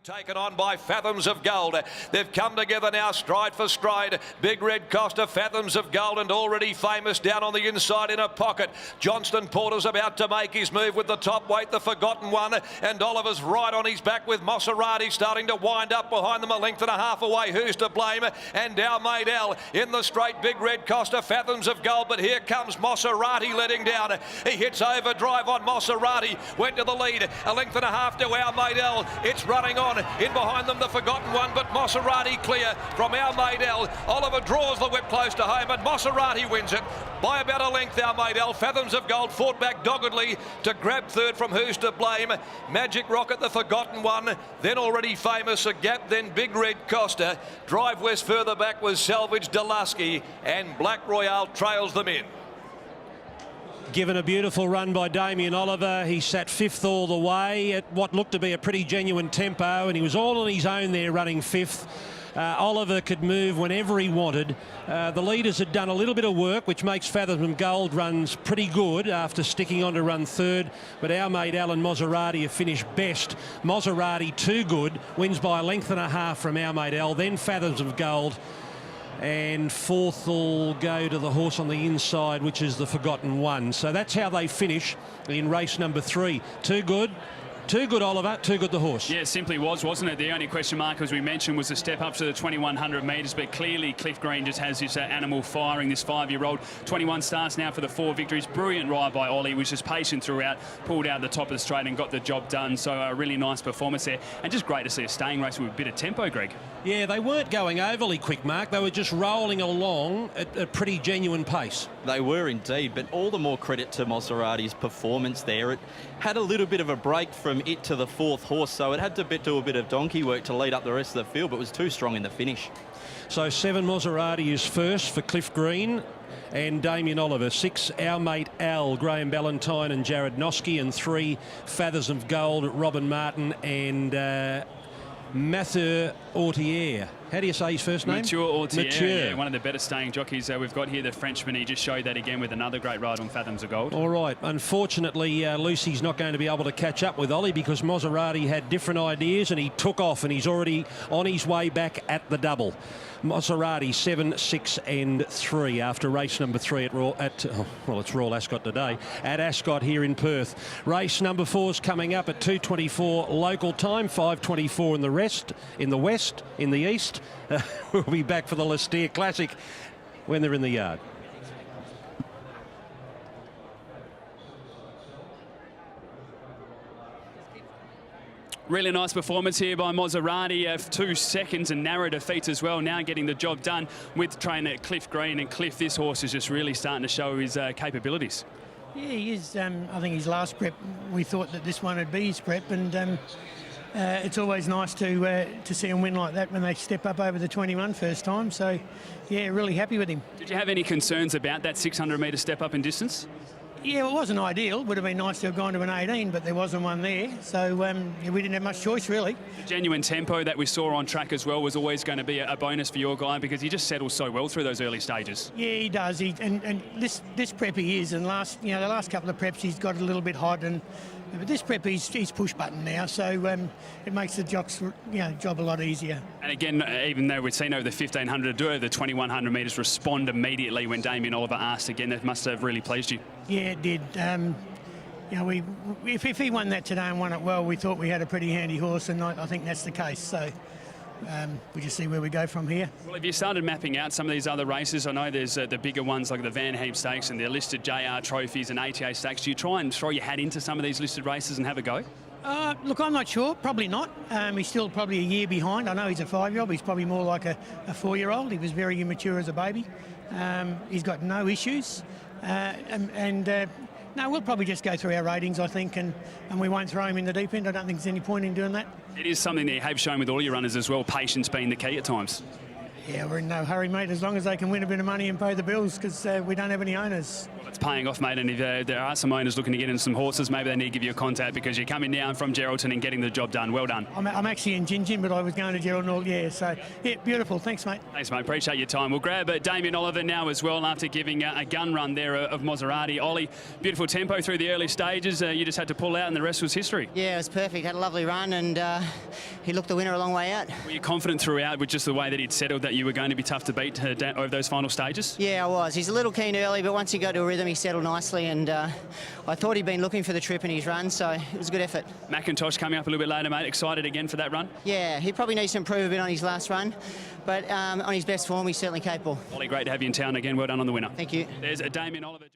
Taken on by Fathoms of Gold. They've come together now, stride for stride. Big Red Costa, Fathoms of Gold, and Already Famous down on the inside in a pocket. Johnston Porter's about to make his move with the top weight, the Forgotten One, and Oliver's right on his back with Maserati starting to wind up behind them a length and a half away. Who's to blame? And Our Made Al in the straight. Big Red Costa, Fathoms of Gold, but here comes Maserati letting down. He hits overdrive on Maserati, went to the lead, a length and a half to Our Made Al. It's running on. In behind them, the Forgotten One, but Maserati clear from Our Made Al. Oliver draws the whip close to home, and Maserati wins it by about a length. Our Made Al. Fathoms of Gold fought back doggedly to grab third from Who's to Blame. Magic Rocket, the Forgotten One, then Already Famous, a gap, then Big Red Costa. Drive West further back was Salvage Delasky, and Black Royale trails them in. Given a beautiful run by Damien Oliver, he sat fifth all the way at what looked to be a pretty genuine tempo, and he was all on his own there running fifth. Oliver could move whenever he wanted. The leaders had done a little bit of work, which makes Fathoms of Gold runs pretty good after sticking on to run third, but Our Made Al and Maserati have finished best. Maserati too good, wins by a length and a half from Our Made Al, then Fathoms of Gold. And fourth will go to the horse on the inside, which is the Forgotten One. So that's how they finish in race number 3. Too good, Oliver, too good the horse. Yeah, it simply was, wasn't it? The only question mark, as we mentioned, was the step up to the 2100 metres, but clearly Cliff Green just has this animal firing, this 5-year-old. 21 starts now for the 4 victories. Brilliant ride by Ollie, was just patient throughout, pulled out the top of the straight and got the job done. So a really nice performance there, and just great to see a staying race with a bit of tempo, Greg. Yeah, they weren't going overly quick, Mark. They were just rolling along at a pretty genuine pace. They were indeed, but all the more credit to Maserati's performance there. It had a little bit of a break from it to the fourth horse, so it had to do a bit of donkey work to lead up the rest of the field, but was too strong in the finish. So 7 Maserati is first for Cliff Green and Damien Oliver. 6 Our Mate Al, Graham Ballantyne and Jared Noski, and 3 Fathoms of Gold, Robin Martin and Mathieu Autier. How do you say his first name? Mathieu Autier, Mathieu. yeah, one of the better staying jockeys we've got here, the Frenchman. He just showed that again with another great ride on Fathoms of Gold. All right. Unfortunately, Lucy's not going to be able to catch up with Ollie because Maserati had different ideas and he took off, and he's already on his way back at the double. Maserati 7, 6 and 3 after race number 3 it's Royal Ascot today, at Ascot here in Perth. Race number 4 is coming up at 2:24 local time, 5:24 in the west, in the east. We'll be back for the Lestier Classic when they're in the yard. Really nice performance here by Maserati. 2 seconds and narrow defeats as well. Now getting the job done with trainer Cliff Green. And Cliff, this horse is just really starting to show his capabilities. Yeah, he is. I think his last prep, we thought that this one would be his prep, and it's always nice to see him win like that when they step up over the 21 first time. So, yeah, really happy with him. Did you have any concerns about that 600-metre step up in distance? Yeah, it wasn't ideal. Would have been nice to have gone to an 18, but there wasn't one there. So we didn't have much choice, really. The genuine tempo that we saw on track as well was always going to be a bonus for your guy because he just settles so well through those early stages. Yeah, he does. And this prep he is, and the last couple of preps he's got a little bit hot, but this prep he's push button now, so it makes the jock's job a lot easier. And again, even though we've seen over the 1500 do over the 2100 metres respond immediately when Damien Oliver asked again, that must have really pleased you. Yeah, it did. If he won that today and won it well, we thought we had a pretty handy horse, and I think that's the case. So we just see where we go from here. Well, have you started mapping out some of these other races? I know there's the bigger ones like the Van Heem Stakes and the listed JR trophies and ATA Stakes. Do you try and throw your hat into some of these listed races and have a go? Look, I'm not sure. Probably not. He's still probably a year behind. I know he's a 5-year-old, but he's probably more like a 4-year-old. He was very immature as a baby. He's got no issues. No, we'll probably just go through our ratings, I think, and we won't throw him in the deep end. I don't think there's any point in doing that. It is something that you have shown with all your runners as well, patience being the key at times. Yeah, we're in no hurry, mate, as long as they can win a bit of money and pay the bills, because we don't have any owners. Well, it's paying off, mate, and if there are some owners looking to get in some horses, maybe they need to give you a contact, because you're coming down from Geraldton and getting the job done. Well done. I'm actually in Gin, but I was going to Geraldton all year, so yeah, beautiful. Thanks, mate. Thanks, mate. Appreciate your time. We'll grab Damien Oliver now as well after giving a gun run there of Maserati. Ollie, beautiful tempo through the early stages. You just had to pull out and the rest was history. Yeah, it was perfect. Had a lovely run and he looked the winner a long way out. Were you confident throughout with just the way that he'd settled that you were going to be tough to beat over those final stages? Yeah, I was. He's a little keen early, but once he got to a rhythm, he settled nicely, and I thought he'd been looking for the trip in his run, so it was a good effort. McIntosh coming up a little bit later, mate. Excited again for that run? Yeah, he probably needs to improve a bit on his last run, but on his best form, he's certainly capable. Ollie, great to have you in town again. Well done on the winner. Thank you. There's a Damien Oliver.